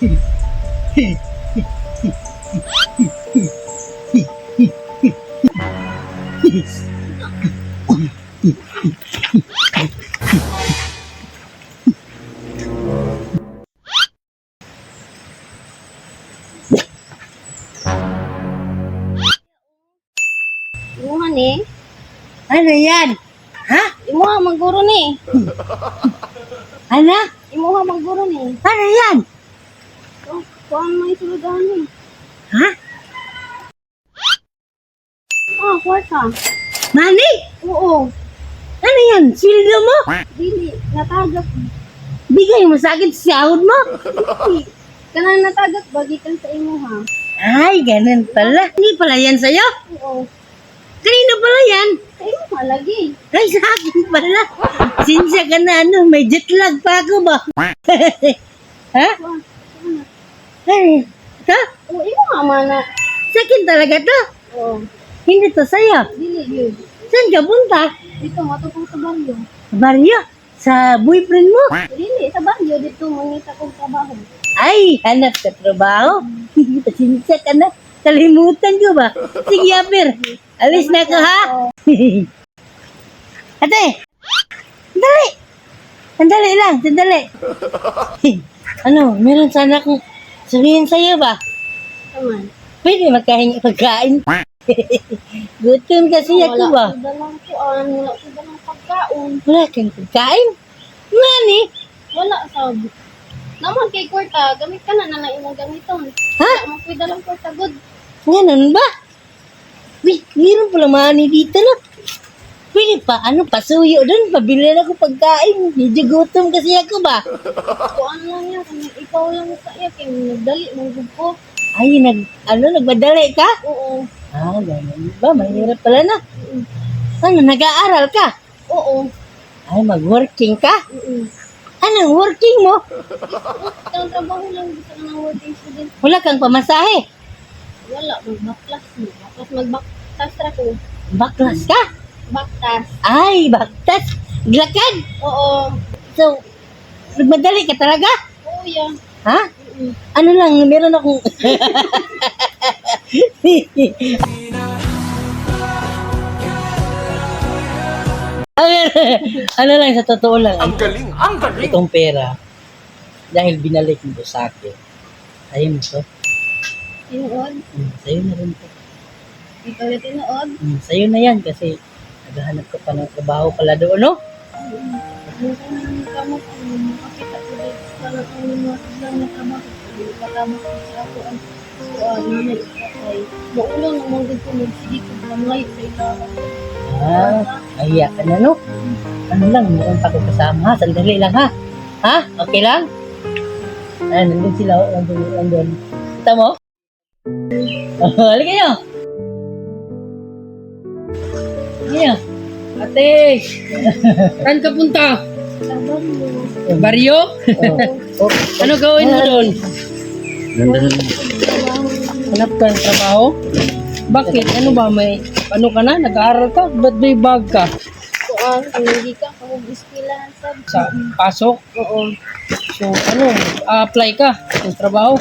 Imuha ni. Ano yan? Ha? Imuha maguro ni. Ano? Imuha maguro ni. Ano yan? Oh, kuan mo isuludahan ni. Ha? Ah, kwarta. Mani? Oo. Ano yan? Sildo mo? Dili, natagap. Bigay mo sa akin sahod mo? Dili. Kanang natagap bagikan sa imuha. Ay, ganun pala. Hindi pala yan sa'yo? Oo. Kanino pala yan? Sa imuha lagi. Ay, sa akin pala. Sinsya ka na ano, may jet lag pa ako ba? Ha? Wah, ano? Ay, ito? Oo, imuha mana. Sa akin talaga to? Oo. Hindi to sa'yo. Dili yun. Saan ka punta? Dito, matupong sa baryo. Sa baryo? Sa boyfriend mo? Dili, sa baryo. Dito, mangita kong trabaho. Ay, hanap ka trabaho? Sinsya ka na. Kalimutan ko ba? Sige, Apir. Alis na ka, ha? Ate! Sandali! Sandali lang, sandali. Ano, meron sana akong sabihin sa'yo ba? Naman. Pwede magkahingi pagkain. Gutom kasi ako ba? Wala ko dalang kuan. Wala ko dalang pagkaon. Wala kang pagkain? Nani? Wala, sabi. Naman kay kwarta, gamit ka na lang imong gamiton. Ha? Wala mo pwede lang kwarta good. Ganun ba? Uy, meron pala mani dito na. Pwede pa, ano, pasuyo doon. Pabilihan ako pagkain. Medyo gutom kasi ako ba? Kuan lang yan. Kung ikaw lang sa iya, kaya nagdali mong ko. Ay, nagmadali ka? Oo. Ah, ganun ba? Mahirap pala na. Ano, nag-aaral ka? Oo. Ay, mag-working ka? Oo. Anong working mo? Ang trabaho lang gusto ka ng working student. Wala kang pamasahe. Wala, magbaklas mo. Tapos magbaktas ra ko. Baklas ka? Baktas. Ay, baktas. Glakad. Oo. So, nagmadali ka talaga? Oo, yan. Ha? Oo. Ano lang, meron akong... ano lang, sa totoo lang. Ang galing! Ang galing! Itong pera, dahil binalik mo to sa akin, sa'yo mo to. Tinuod. Sa'yo na rin to. Ikaw na tinuod. Sa'yo na yan kasi naghahanap ka pa ng trabaho pala doon, no? Minsan namin kamot ang makakita ko dito sa ang mga lang na trabaho. Katama ko sa ako ang nanay ay maulang ang mga ko magsige ko gamay sa ilawa. Mahiya ka na, no? Ano lang, meron pa ko kasama. Sandali lang, ha? Ha? Okay lang? Nandun sila, nandun. Kita mo? Halika nyo! Halika nyo! Ate! Saan ka punta? Saban mo. Baryo? Ano gawin mo doon? Hanap ka ng trabaho? Bakit? Ano ba? Ano ka na? Nag-aaral ka? Ba't may bag ka? Kuan, kung hindi ka mag-iskilahan Sa pasok? Oo. So, ano? A-apply ka ng trabaho?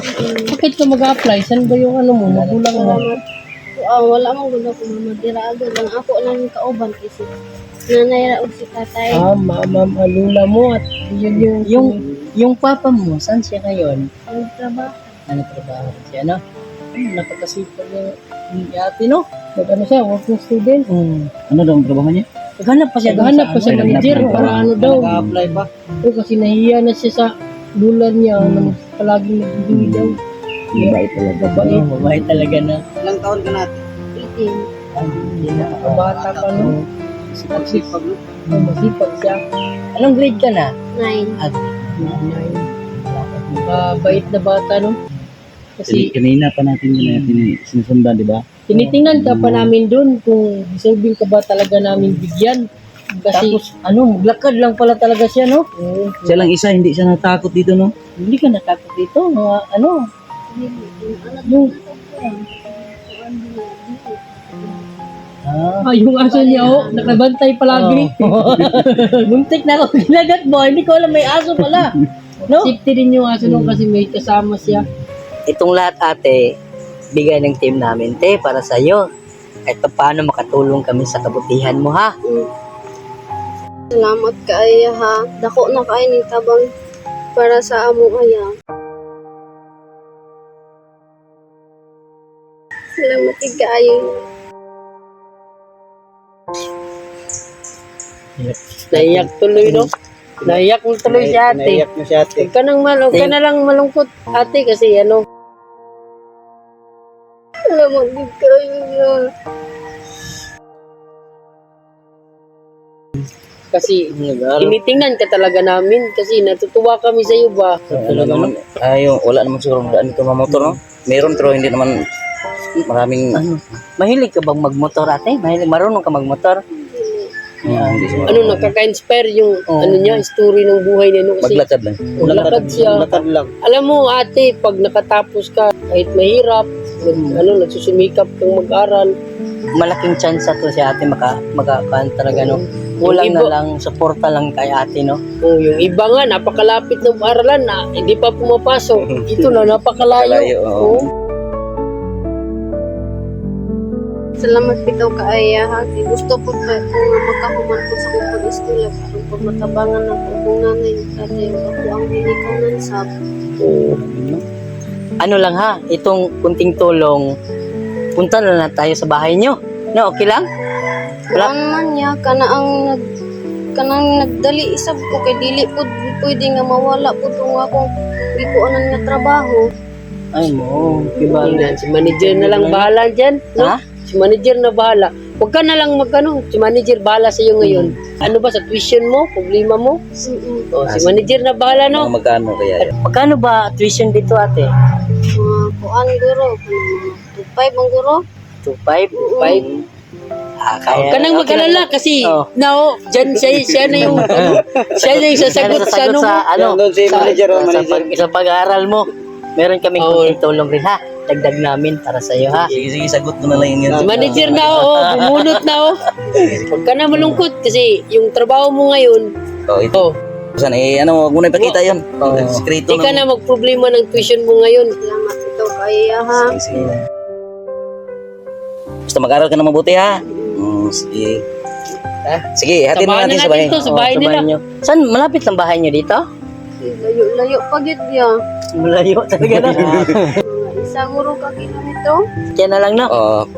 Bakit ka mag-a-apply? Saan ba yung ano mo? Magulang mo? Salamat. Kuan, wala mong gulo ko mamadirago lang ako lang kauban kasi nanay ra og si tatay. Lula mo at yun yung papa mo, saan siya ngayon? Ang trabaho. Ano trabaho siya, no? Napakasipag yung ate, no? Ano siya, working student. Ano daw ang trabaho niya? Naghanap pa siya manager para ano daw. Nag-apply pa? Kasi nahiya na siya sa lulan niya na palaging nagbibigay daw. Mabait talaga. Mabait talaga na. Ilang taon ka natin? 18. Bata pa, no? Masipag. Masipag siya. Anong grade ka na? 9. Bait na bata, no? Kasi Kanina pa natin sinusundan, di ba? tinitingnan ka pa namin doon kung deserving ka ba talaga namin bigyan. Kasi maglakad lang pala talaga siya, no? Siya lang isa, hindi siya natakot dito, no? Hindi ka natakot dito, mga yung yung aso niya, nakabantay palagi. Muntik na ako kinagat mo, hindi ko alam may aso pala. No? Safety din yung aso no kasi may kasama siya. Itong lahat ate, bigay ng team namin te para sa iyo. Kahit pa paano makatulong kami sa kabutihan mo ha. Salamat kaayo ha. Dako na kaayo ning tabang para sa amo aya. Salamat kaayo. Naiyak tuloy no. Naiyak mo tuloy si ate. Naiyak mo si ate. Huwag ka na lang malungkot ate kasi ano. Salamat kaayo. Kasi tinitingnan ka talaga namin kasi natutuwa kami sa iyo ba. Ano naman? Wala naman siguro daan dito mga motor, no? Meron pero hindi naman maraming Mahilig ka bang magmotor ate? Marunong ka magmotor? hindi siya. Ano nakaka-inspire yung ano niya, story ng buhay niya no kasi Maglakad lang. maglakad siya. Maglakad lang. Alam mo ate, pag nakatapos ka kahit mahirap, nagsusumikap kang mag-aral. Malaking chance to si ate makakaan talaga no. Kulang na lang, suporta lang kay ate no. Oh, yung iba nga napakalapit ng aralan na hindi pa pumapasok. Ito na napakalayo. Kalayo, oo. Oh. Salamat bitaw kaaya ha. Kay gusto ko pa kung makahuman ko sa kong pag-eskwela kung pag matabangan ng kong nanay kasi ako ang hinikanan sab. Oh. Ano lang ha, itong kunting tulong, punta na tayo sa bahay nyo. No, okay lang? Wala. Wala man niya kanang nagdali isab ko kay dili pud pwede nga mawala pud tong akong gikuanan nga trabaho. Ay mo, diba? Tingnan, si manager na lang bahala dyan. No? Ha? Si manager na bahala. Huwag ka na lang magano. Si manager bahala sa iyo ngayon. Ano ba sa tuition mo? Problema mo? Oh, si manager na bahala no? Mga magkano kaya? Magkano ba tuition dito ate? Kuan guro, 5 ang guro. 2.5? 5. Kaya, Kanang mag-alala kasi Oh. now, dyan siya na yung siya na yung sasagot sa ano mo. ano, Doon si manager, sa pag-aaral mo. Meron kaming Oo. kunting tulong rin ha. Dagdag namin para sa iyo ha. Sige, sagot ko na lang yun. Si manager na bumunot na Huwag ka na malungkot kasi yung trabaho mo ngayon, Ito. Saan ano, huwag mo na ipakita yun. Oo. Sekreto hindi ka na magproblema ng tuition mo ngayon. Salamat bitaw kaaya ha. Sige. Basta mag-aral ka na mabuti ha. Sige. Sige, hatid na Tabahan natin na sa bahay. natin to sa bahay Sa nila. nyo. Saan? Malapit ang bahay nyo dito? Layo-layo pa gid ya. Malayo talaga na. Mga isa guro ka kilometro. Kaya na lang no.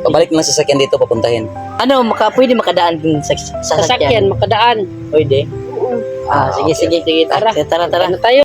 Pabalik na sa sasakyan dito, papuntahin. Ano, pwede makadaan din sa Sasakyan, makadaan. Pwede. Oo. Sige. Sige, tara. Tara. Ano tayo?